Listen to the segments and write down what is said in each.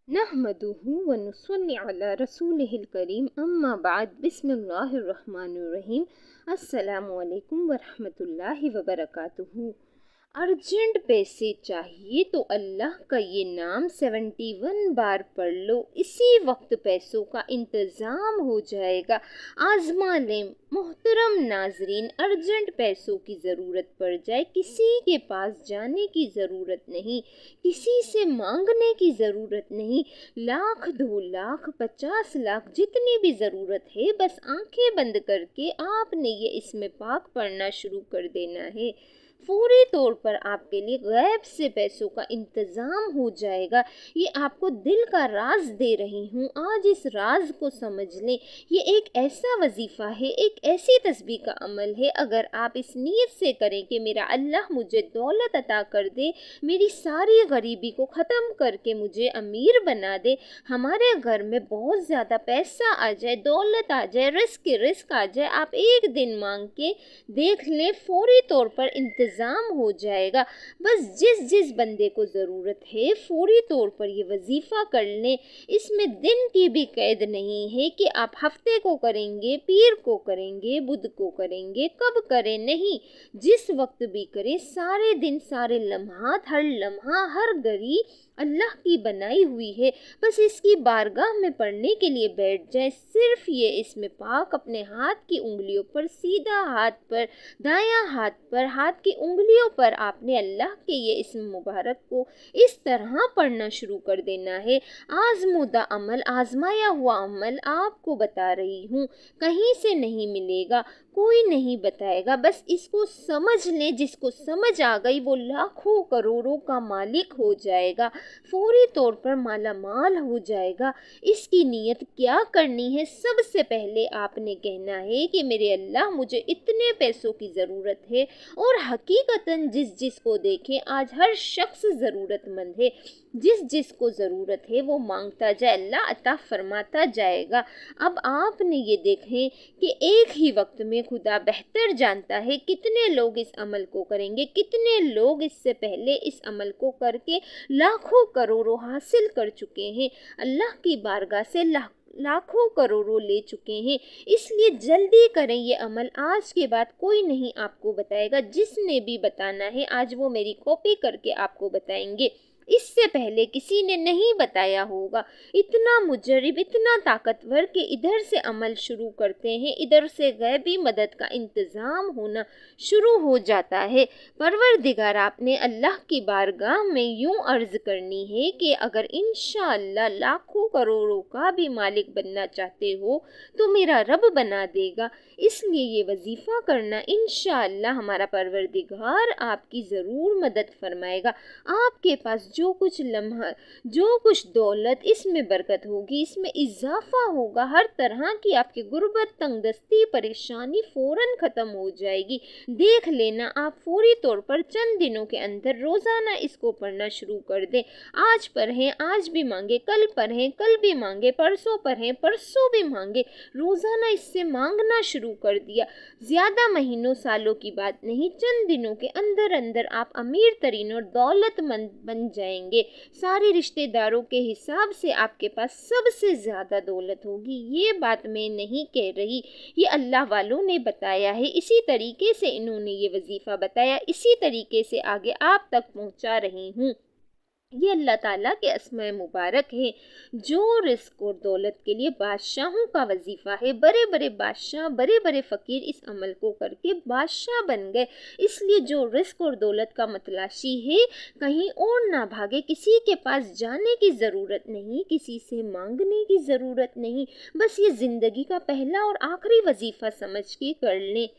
नहमदुहु व नुसल्ली अला रसूलिहिल करीम अम्मा बाद बिस्मिल्लाहिर रहमानिर रहीम अस्सलामु अलैकुम व रहमतुल्लाहि व बरकातुहू। अर्जेंट पैसे चाहिए तो अल्लाह का ये नाम 71 बार पढ़ लो, इसी वक्त पैसों का इंतज़ाम हो जाएगा। आजमा लें मोहतरम नाजरीन, अर्जेंट पैसों की ज़रूरत पड़ जाए, किसी के पास जाने की ज़रूरत नहीं, किसी से मांगने की ज़रूरत नहीं। लाख 2 लाख 50 लाख जितनी भी ज़रूरत है, बस आंखें बंद करके आपने ये इसमें पाक पढ़ना शुरू कर देना है। फौरी तौर पर आपके लिए गैब से पैसों का इंतज़ाम हो जाएगा। ये आपको दिल का राज दे रही हूँ, आज इस राज को समझ लें। ये एक ऐसा वजीफ़ा है, एक ऐसी तस्बीह का अमल है, अगर आप इस नीयत से करें कि मेरा अल्लाह मुझे दौलत अता कर दे, मेरी सारी गरीबी को ख़त्म करके मुझे अमीर बना दे, हमारे घर में बहुत ज़्यादा पैसा आ जाए, दौलत आ जाए, रिस्क आ जाए, आप एक दिन मांग के देख लें, फौरी तौर पर इंतज़ाम हो जाएगा। बस जिस जिस बंदे को ज़रूरत है फौरी तौर पर ये वजीफ़ा कर लें। इसमें दिन की भी कैद नहीं है कि आप हफ्ते को करेंगे, पीर को करेंगे, बुध को करेंगे, कब करें, नहीं, जिस वक्त भी करें। सारे दिन, सारे लम्हात, हर लम्हा, हर घड़ी अल्लाह की बनाई हुई है। बस इसकी बारगाह में पढ़ने के लिए बैठ जाए। सिर्फ ये इसमें पाक अपने हाथ की उंगलियों पर, सीधा हाथ पर, दायां हाथ पर, हाथ की उंगलियों पर आपने अल्लाह के ये इस्म मुबारक को इस तरह पढ़ना शुरू कर देना है। आजमूदा अमल, आजमाया हुआ अमल आपको बता रही हूँ, कहीं से नहीं मिलेगा, कोई नहीं बताएगा। बस इसको समझ लें, जिसको समझ आ गई वो लाखों करोड़ों का मालिक हो जाएगा, फौरी तौर पर माला माल हो जाएगा। इसकी नीयत क्या करनी है? सबसे पहले आपने कहना है कि मेरे अल्लाह मुझे इतने पैसों की ज़रूरत है, और हकीकतन जिस जिस को देखें आज हर शख्स ज़रूरतमंद है, जिस जिस को ज़रूरत है वो मांगता जाए, अल्लाह अता फरमाता जाएगा। अब आपने ये देखें कि एक ही वक्त में खुदा बेहतर जानता है कितने लोग इस अमल को करेंगे, कितने लोग इससे पहले इस अमल को करके लाखों करोड़ों हासिल कर चुके हैं, अल्लाह की बारगाह से लाखों करोड़ों ले चुके हैं। इसलिए जल्दी करें ये अमल, आज के बाद कोई नहीं आपको बताएगा। जिसने भी बताना है आज वो मेरी कॉपी करके आपको बताएंगे, इससे पहले किसी ने नहीं बताया होगा। इतना मुजरिब, इतना ताकतवर कि इधर से अमल शुरू करते हैं, इधर से गैबी मदद का इंतज़ाम होना शुरू हो जाता है। परवरदिगार, आपने अल्लाह की बारगाह में यूं अर्ज़ करनी है कि अगर इंशाअल्लाह लाखों करोड़ों का भी मालिक बनना चाहते हो तो मेरा रब बना देगा। इसलिए ये वजीफ़ा करना, इंशाअल्लाह हमारा परवरदिगार आपकी ज़रूर मदद फरमाएगा। आपके पास जो कुछ लम्हा, जो कुछ दौलत, इसमें बरकत होगी, इसमें इजाफा होगा। हर तरह की आपकी गुर्बत, तंगदस्ती, परेशानी फ़ौरन ख़त्म हो जाएगी। देख लेना, आप फौरी तौर पर चंद दिनों के अंदर रोज़ाना इसको पढ़ना शुरू कर दें। आज पढ़ें, आज भी मांगे, कल पढ़ें, कल भी मांगे, परसों पढ़ें, परसों भी मांगे, रोज़ाना इससे मांगना शुरू कर दिया। ज़्यादा महीनों सालों की बात नहीं, चंद दिनों के अंदर अंदर आप अमीर तरीन और दौलतमंद बन जाएंगे। सारे रिश्तेदारों के हिसाब से आपके पास सबसे ज़्यादा दौलत होगी। ये बात मैं नहीं कह रही, ये अल्लाह वालों ने बताया है। इसी तरीके से इन्होंने ये वजीफ़ा बताया, इसी तरीके से आगे आप तक पहुंचा रही हूँ। ये अल्लाह ताला के अस्माए मुबारक हैं जो रिस्क और दौलत के लिए बादशाहों का वजीफ़ा है। बड़े बड़े बादशाह, बड़े बड़े फ़कीर इस अमल को करके बादशाह बन गए। इसलिए जो रिस्क और दौलत का मतलाशी है, कहीं और ना भागे, किसी के पास जाने की ज़रूरत नहीं, किसी से मांगने की ज़रूरत नहीं, बस ये ज़िंदगी का पहला और आखिरी वजीफ़ा समझ के कर लें।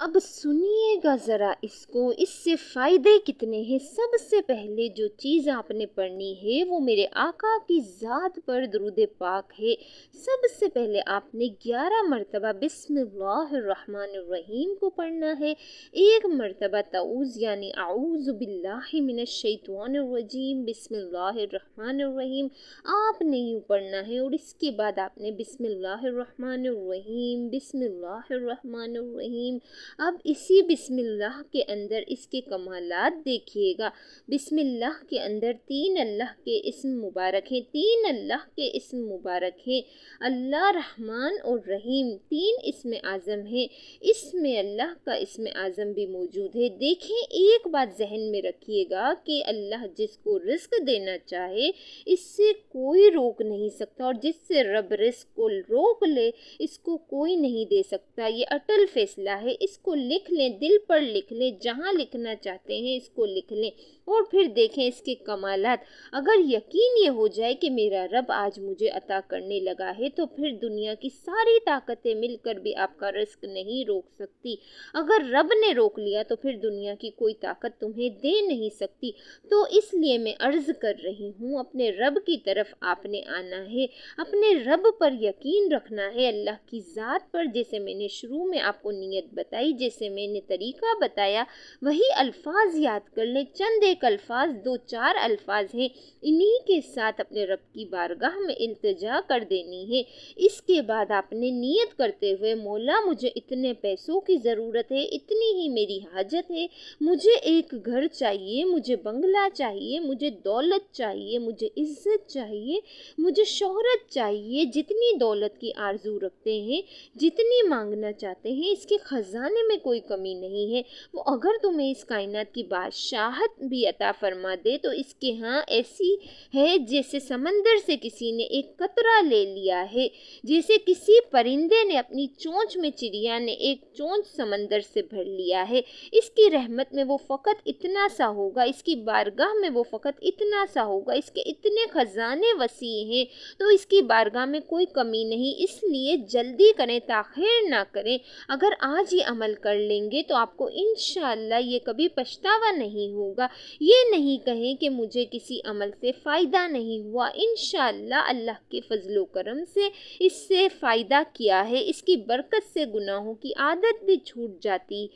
अब सुनिएगा ज़रा इसको, इससे फ़ायदे कितने हैं। सबसे पहले जो चीज़ आपने पढ़नी है वो मेरे आका की ज़ात पर दुरूद पाक है। सबसे पहले आपने 11 मरतबा बिस्मिल्लाहिर्रहमानिर्रहीम को पढ़ना है, 1 मरतबा तऊज़ यानी आऊज़ु बिल्लाहि मिनश्शैतानिर्रजीम बिस्मिल्लाहिर्रहमानिर्रहीम आपने यूँ पढ़ना है, और इसके बाद आपने बिस्मिल्लाहिर्रहमानिर्रहीम बिस्मिल्लाहिर्रहमानिर्रहीम اب اسی بسم اللہ کے اندر اس کے کمالات دیکھیے گا۔ بسم اللہ کے اندر 3 اللہ کے اسم مبارک ہیں، 3 اللہ کے اسم مبارک ہیں، اللہ، رحمان اور رحیم، 3 اسم اعظم ہیں۔ اس میں اللہ کا اسم اعظم بھی موجود ہے۔ دیکھیں، ایک بات ذہن میں رکھیے گا کہ اللہ جس کو رزق دینا چاہے اس سے کوئی روک نہیں سکتا، اور جس سے رب رزق کو روک لے اس کو کوئی نہیں دے سکتا۔ یہ اٹل فیصلہ ہے، اس کو لکھ لیں، دل پر لکھ لیں، جہاں لکھنا چاہتے ہیں اس کو لکھ لیں، اور پھر دیکھیں اس کے کمالات۔ اگر یقین یہ ہو جائے کہ میرا رب آج مجھے عطا کرنے لگا ہے تو پھر دنیا کی ساری طاقتیں مل کر بھی آپ کا رزق نہیں روک سکتی۔ اگر رب نے روک لیا تو پھر دنیا کی کوئی طاقت تمہیں دے نہیں سکتی۔ تو اس لیے میں عرض کر رہی ہوں، اپنے رب کی طرف آپ نے آنا ہے، اپنے رب پر یقین رکھنا ہے، اللہ کی ذات پر، جیسے میں نے شروع میں آپ کو نیت بتائی، جیسے میں نے طریقہ بتایا، وہی الفاظ یاد کر لیں۔ چند ایک الفاظ، 2-4 الفاظ ہیں، انہی کے ساتھ اپنے رب کی بارگاہ میں التجا کر دینی ہے۔ اس کے بعد آپ نے نیت کرتے ہوئے، مولا مجھے اتنے پیسوں کی ضرورت ہے، اتنی ہی میری حاجت ہے، مجھے ایک گھر چاہیے، مجھے بنگلہ چاہیے، مجھے دولت چاہیے، مجھے عزت چاہیے، مجھے شہرت چاہیے، جتنی دولت کی آرزو رکھتے ہیں، جتنی مانگنا چاہتے ہیں، اس کے خزانے میں کوئی کمی نہیں ہے۔ وہ اگر تمہیں اس کائنات کی بادشاہت بھی عطا فرما دے تو اس کے ہاں ایسی ہے جیسے سمندر سے کسی نے ایک قطرہ لے لیا ہے، جیسے کسی پرندے نے اپنی چونچ میں، چڑیا نے ایک چونچ سمندر سے بھر لیا ہے۔ اس کی رحمت میں وہ فقط اتنا سا ہوگا، اس کی بارگاہ میں وہ فقط اتنا سا ہوگا، اس کے اتنے خزانے وسیع ہیں، تو اس کی بارگاہ میں کوئی کمی نہیں۔ اس لیے جلدی کریں، تاخیر نہ کریں۔ اگر آج یہ عمل کر لیں گے تو آپ کو انشاءاللہ یہ کبھی پچھتاوا نہیں ہوگا۔ یہ نہیں کہیں کہ مجھے کسی عمل سے فائدہ نہیں ہوا، انشاءاللہ اللہ کے فضل و کرم سے اس سے فائدہ کیا ہے، اس کی برکت سے گناہوں کی عادت بھی چھوٹ جاتی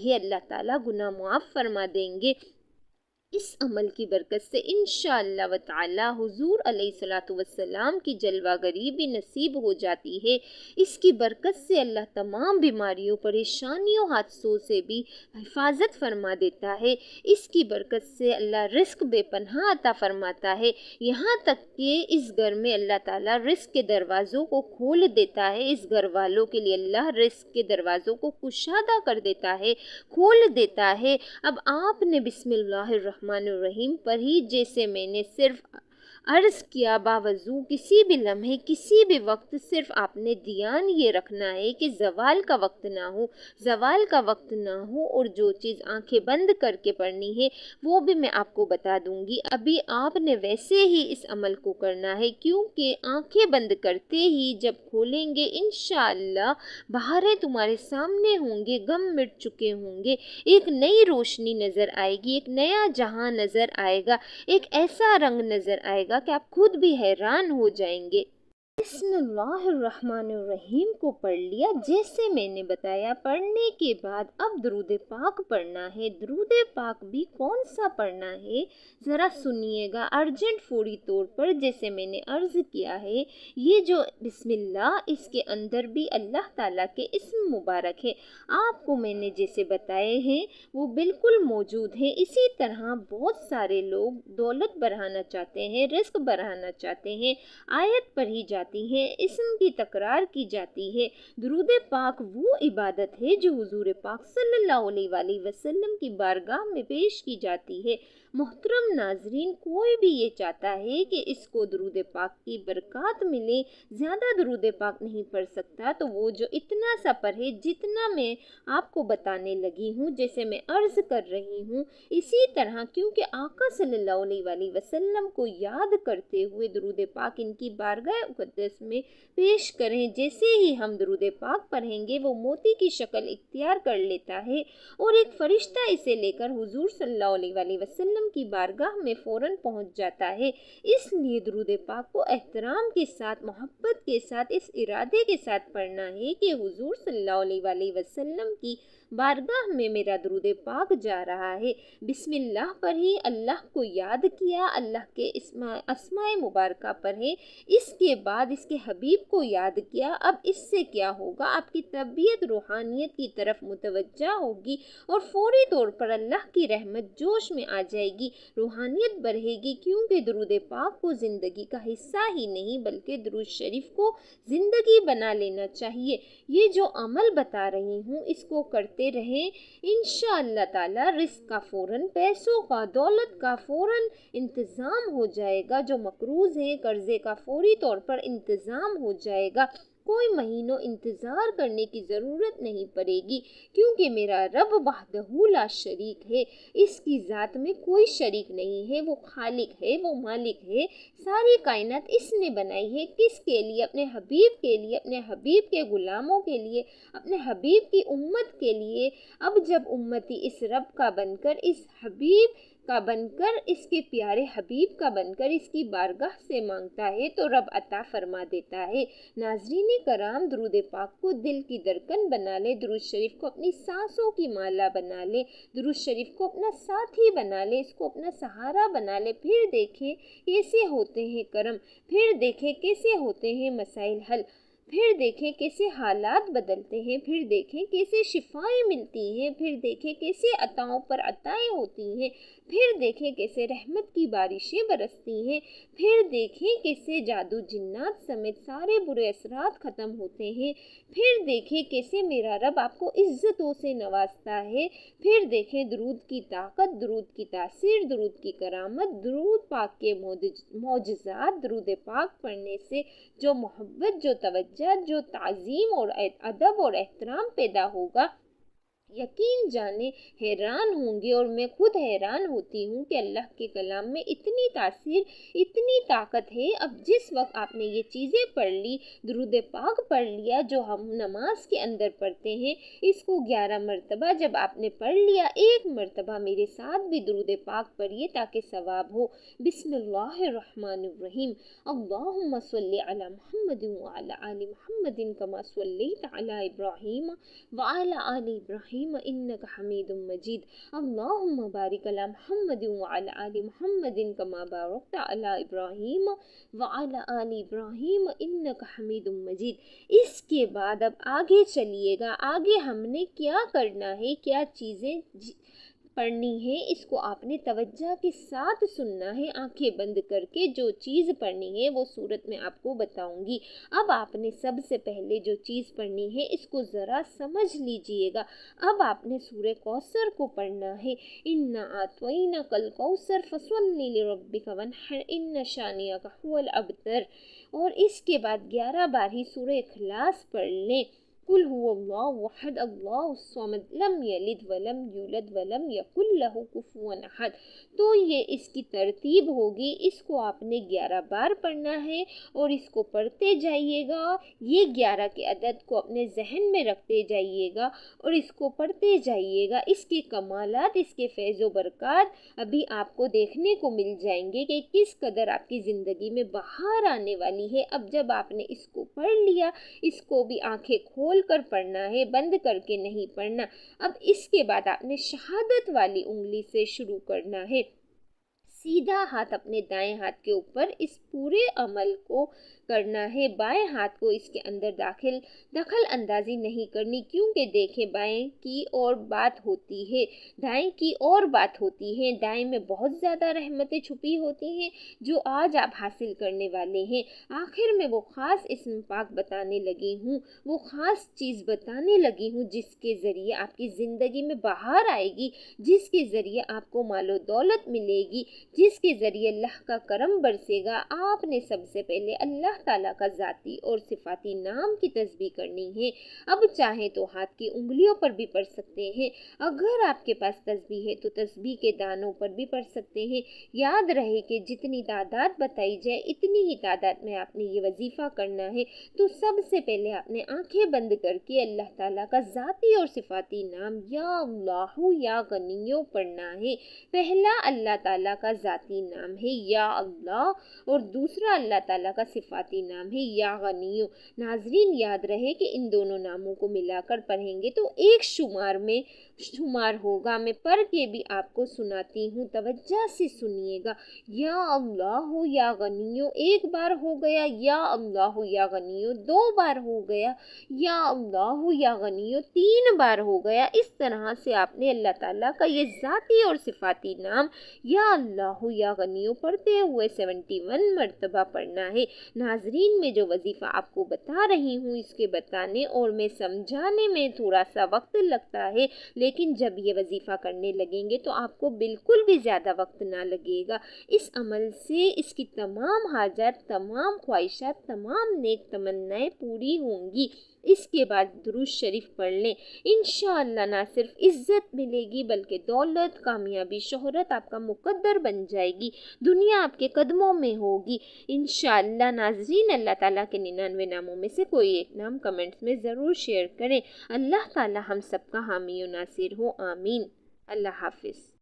ہے، اللہ تعالیٰ گناہ معاف فرما دیں گے۔ اس عمل کی برکت سے انشاءاللہ و تعالی حضور علیہ الصلوۃ والسلام کی جلوہ گری بھی نصیب ہو جاتی ہے۔ اس کی برکت سے اللہ تمام بیماریوں، پریشانیوں، حادثوں سے بھی حفاظت فرما دیتا ہے۔ اس کی برکت سے اللہ رزق بے پناہ عطا فرماتا ہے، یہاں تک کہ اس گھر میں اللہ تعالیٰ رزق کے دروازوں کو کھول دیتا ہے، اس گھر والوں کے لیے اللہ رزق کے دروازوں کو کشادہ کر دیتا ہے، کھول دیتا ہے۔ اب آپ نے بسم اللہ الرحمن الرحیم پر ہی، جیسے میں نے صرف عرض کیا، باوضو کسی بھی لمحے، کسی بھی وقت صرف آپ نے دھیان یہ رکھنا ہے کہ زوال کا وقت نہ ہو، زوال کا وقت نہ ہو، اور جو چیز آنکھیں بند کر کے پڑھنی ہے وہ بھی میں آپ کو بتا دوں گی۔ ابھی آپ نے ویسے ہی اس عمل کو کرنا ہے، کیونکہ آنکھیں بند کرتے ہی جب کھولیں گے انشاءاللہ بہاریں تمہارے سامنے ہوں گے، غم مٹ چکے ہوں گے، ایک نئی روشنی نظر آئے گی، ایک نیا جہاں نظر آئے گا، ایک ایسا رنگ نظر آئے گا کہ آپ خود بھی حیران ہو جائیں گے۔ بسم اللہ الرحمن الرحیم کو پڑھ لیا جیسے میں نے بتایا۔ پڑھنے کے بعد اب درود پاک پڑھنا ہے۔ درود پاک بھی کون سا پڑھنا ہے ذرا سنیے گا، ارجنٹ فوری طور پر، جیسے میں نے عرض کیا ہے، یہ جو بسم اللہ، اس کے اندر بھی اللہ تعالیٰ کے اسم مبارک ہے، آپ کو میں نے جیسے بتائے ہیں وہ بالکل موجود ہیں۔ اسی طرح بہت سارے لوگ دولت بڑھانا چاہتے ہیں، رزق بڑھانا چاہتے ہیں، آیت پڑھی جاتی ہے، اسم کی تکرار کی جاتی ہے۔ درود پاک وہ عبادت ہے جو حضور پاک صلی اللہ علیہ وآلہ وسلم کی بارگاہ میں پیش کی جاتی ہے۔ محترم ناظرین، کوئی بھی یہ چاہتا ہے کہ اس کو درود پاک کی برکات ملے، زیادہ درود پاک نہیں پڑھ سکتا، تو وہ جو اتنا سا پڑھے جتنا میں آپ کو بتانے لگی ہوں، جیسے میں عرض کر رہی ہوں، اسی طرح، کیونکہ آقا صلی اللہ علیہ وآلہ وسلم کو یاد کرتے ہوئے درود پاک ان کی بارگاہ مقدس میں پیش کریں۔ جیسے ہی ہم درود پاک پڑھیں گے وہ موتی کی شکل اختیار کر لیتا ہے اور ایک فرشتہ اسے لے کر حضور صلی اللہ علیہ وآلہ وسلم کی بارگاہ میں فوراً پہنچ جاتا ہے۔ اس لیے درود پاک کو احترام کے ساتھ، محبت کے ساتھ، اس ارادے کے ساتھ پڑھنا ہے کہ حضور صلی اللہ علیہ وآلہ وسلم کی बारगाह में मेरा दुरूद पाक जा रहा है। बिस्मिल्लाह पर ही अल्लाह को याद किया, अल्लाह के अस्माए मुबारका पर है, इसके बाद इसके हबीब को याद किया। अब इससे क्या होगा, आपकी तबीयत रूहानियत की तरफ मुतवज्जा होगी और फौरी तौर पर अल्लाह की रहमत जोश में आ जाएगी, रूहानियत बढ़ेगी, क्योंकि दुरूद पाक को ज़िंदगी का हिस्सा ही नहीं बल्कि दुरूद शरीफ को ज़िंदगी बना लेना चाहिए। ये जो अमल बता रही हूँ इसको करते रहें, इंशाअल्लाह ताला रिस्क का फ़ौरन, पैसों का, दौलत का फ़ौरन इंतज़ाम हो जाएगा। जो मकरूज़ है कर्ज़े का फौरी तौर पर इंतज़ाम हो जाएगा। कोई महीनों इंतज़ार करने की ज़रूरत नहीं पड़ेगी, क्योंकि मेरा रब वहदहू ला शरीक है, इसकी ज़ात में कोई शरीक नहीं है, वो खालिक है, वो मालिक है। सारी कायनात इसने बनाई है, किसके लिए? अपने हबीब के लिए, अपने हबीब के ग़ुलामों के लिए, अपने हबीब की उम्मत के लिए। अब जब उम्मती इस रब का बनकर, इस हबीब का बनकर, इसके प्यारे हबीब का बनकर इसकी बारगाह से मांगता है तो रब अता फरमा देता है। नाज़रीन कराम, दुरूद पाक को दिल की धड़कन बना ले, दुरूद शरीफ को अपनी सांसों की माला बना ले, दुरूद शरीफ को अपना साथी बना ले, इसको अपना सहारा बना ले। फिर देखें कैसे होते हैं करम, फिर देखें कैसे होते हैं मसाइल हल, फिर देखें कैसे हालात बदलते हैं, फिर देखें कैसे शिफाएं मिलती हैं, फिर देखें कैसे अताओं पर अताएं होती हैं, फिर देखें कैसे रहमत की बारिशें बरसती हैं, फिर देखें कैसे जादू जिन्नात समेत सारे बुरे असरात ख़त्म होते हैं, फिर देखें कैसे मेरा रब आपको इज़्ज़तों से नवाजता है, फिर देखें दुरूद की ताकत, दुरूद की तासीर, दुरूद की करामत, दुरूद पाक के मौजज़ात। दुरूद पाक पढ़ने से जो मोहब्बत, जो तवज्जो, जो ताज़ीम और अदब और एहतराम पैदा होगा, यकीन जाने हैरान होंगे, और मैं खुद हैरान होती हूँ कि अल्लाह के कलाम में इतनी तासीर, इतनी ताकत है। अब जिस वक्त आपने ये चीज़ें पढ़ ली, दुरूद पाक पढ़ लिया जो हम नमाज के अंदर पढ़ते हैं, इसको 11 मरतबा जब आपने पढ़ लिया, एक मरतबा मेरे साथ भी दुरूद पाक पढ़िए ताकि सवाब हो। बिस्मिल्लाहिर्रहमानिर्रहीम। अल्लाहुम्मा सल्लि अला मुहम्मदिन व अला आलि मुहम्मदिन कमा सल्लैता अला इब्राहीम व अला आलि इब्राहीम इन्नका हमीदुम मजीद। अल्लाहुम्मा बारिक अला मुहम्मदिन व अला आलि मुहम्मदिन कमा बारकता अला इब्राहीम व अला आलि इब्राहीम इन्नका हमीदुम मजीद। इसके बाद अब आगे चलिएगा, आगे हमने क्या करना है, क्या चीज़ें पढ़नी है, इसको आपने तवज्जो के साथ सुनना है, आंखें बंद करके। जो चीज़ पढ़नी है वो सूरत में आपको बताऊंगी। अब आपने सबसे पहले जो चीज़ पढ़नी है इसको ज़रा समझ लीजिएगा। अब आपने सूरह कौसर को पढ़ना है। इन्ना आतवैना कल कौसर फसल्लि लिरब्बिका वन्हर इन्ना शानियका हुवल अबतर। और इसके बाद 11 बार ही सूरह इखलास पढ़ लें। कुल हुवल्लाहु अहद अल्लाहु समद लम यलिद वलम यूलद वलम यकुल लहू कुफुवन अहद। तो ये इसकी तरतीब होगी। इसको आपने 11 बार पढ़ना है और इसको पढ़ते जाइएगा। ये 11 के अदद को अपने जहन में रखते जाइएगा और इसको पढ़ते जाइएगा। इसके कमालात, इसके फैज़ व बरक़ात अभी आपको देखने को मिल जाएंगे कि किस कदर आपकी ज़िंदगी में बहार आने वाली है। अब जब आपने इसको पढ़ लिया, इसको भी आंखें खोल कर पढ़ना है, बंद करके नहीं पढ़ना। अब इसके बाद आपने शहादत वाली उंगली से शुरू करना है। सीधा हाथ अपने दाएं हाथ के ऊपर इस पूरे अमल को करना है। बाएं हाथ को इसके अंदर दखल अंदाजी नहीं करनी, क्योंकि देखें बाएं की और बात होती है, दाएं की और बात होती है। दाएं में बहुत ज़्यादा रहमतें छुपी होती हैं जो आज आप हासिल करने वाले हैं। आखिर में वो ख़ास इस्म पाक बताने लगी हूँ, वो ख़ास चीज़ बताने लगी हूँ जिसके ज़रिए आपकी ज़िंदगी में बहार आएगी, जिसके ज़रिए आपको मालो दौलत मिलेगी, जिसके ज़रिए अल्लाह का करम बरसेगा। आपने सबसे पहले अल्लाह ताला का ज़ाती और सिफाती नाम की तस्बीह करनी है। अब चाहे तो हाथ की उंगलियों पर भी पढ़ सकते हैं, अगर आपके पास तस्बीह है तो तस्बीह के दानों पर भी पढ़ सकते हैं। याद रहे कि जितनी तादाद बताई जाए इतनी ही तादाद में आपने ये वजीफ़ा करना है। तो सबसे पहले आपने आंखें बंद करके अल्लाह ताला का ज़ाती और सिफाती नाम या अल्लाहु या गनियो पढ़ना है। पहला अल्लाह ताला का ذاتی نام ہے یا اللہ اور دوسرا اللہ تعالیٰ کا صفاتی نام ہے یا غنیو۔ ناظرین یاد رہے کہ ان دونوں ناموں کو ملا کر پڑھیں گے تو ایک شمار ہوگا۔ میں پڑھ کے بھی آپ کو سناتی ہوں، توجہ سے سنیے گا۔ یا اللہ یا غنیو ایک بار ہو گیا، یا اللہ یا غنیو دو بار ہو گیا، یا اللہ یا غنیو تین بار ہو گیا۔ اس طرح سے آپ نے اللہ تعالیٰ کا یہ ذاتی اور صفاتی نام یا اللہ یا غنیو پڑھتے ہوئے 71 مرتبہ پڑھنا ہے۔ ناظرین میں جو وظیفہ آپ کو بتا رہی ہوں، اس کے بتانے اور میں سمجھانے میں تھوڑا سا وقت لگتا ہے، لیکن جب یہ وظیفہ کرنے لگیں گے تو آپ کو بالکل بھی زیادہ وقت نہ لگے گا۔ اس عمل سے اس کی تمام حاجات، تمام خواہشات، تمام نیک تمنائیں پوری ہوں گی۔ اس کے بعد درود شریف پڑھ لیں، انشاءاللہ نہ صرف عزت ملے گی بلکہ دولت، کامیابی، شہرت آپ کا مقدر بن جائے گی، دنیا آپ کے قدموں میں ہوگی انشاءاللہ۔ ناظرین اللہ تعالیٰ کے 99 ناموں میں سے کوئی ایک نام کمنٹس میں ضرور شیئر کریں۔ اللہ تعالیٰ ہم سب کا حامی و ناصر ہو، آمین۔ اللہ حافظ۔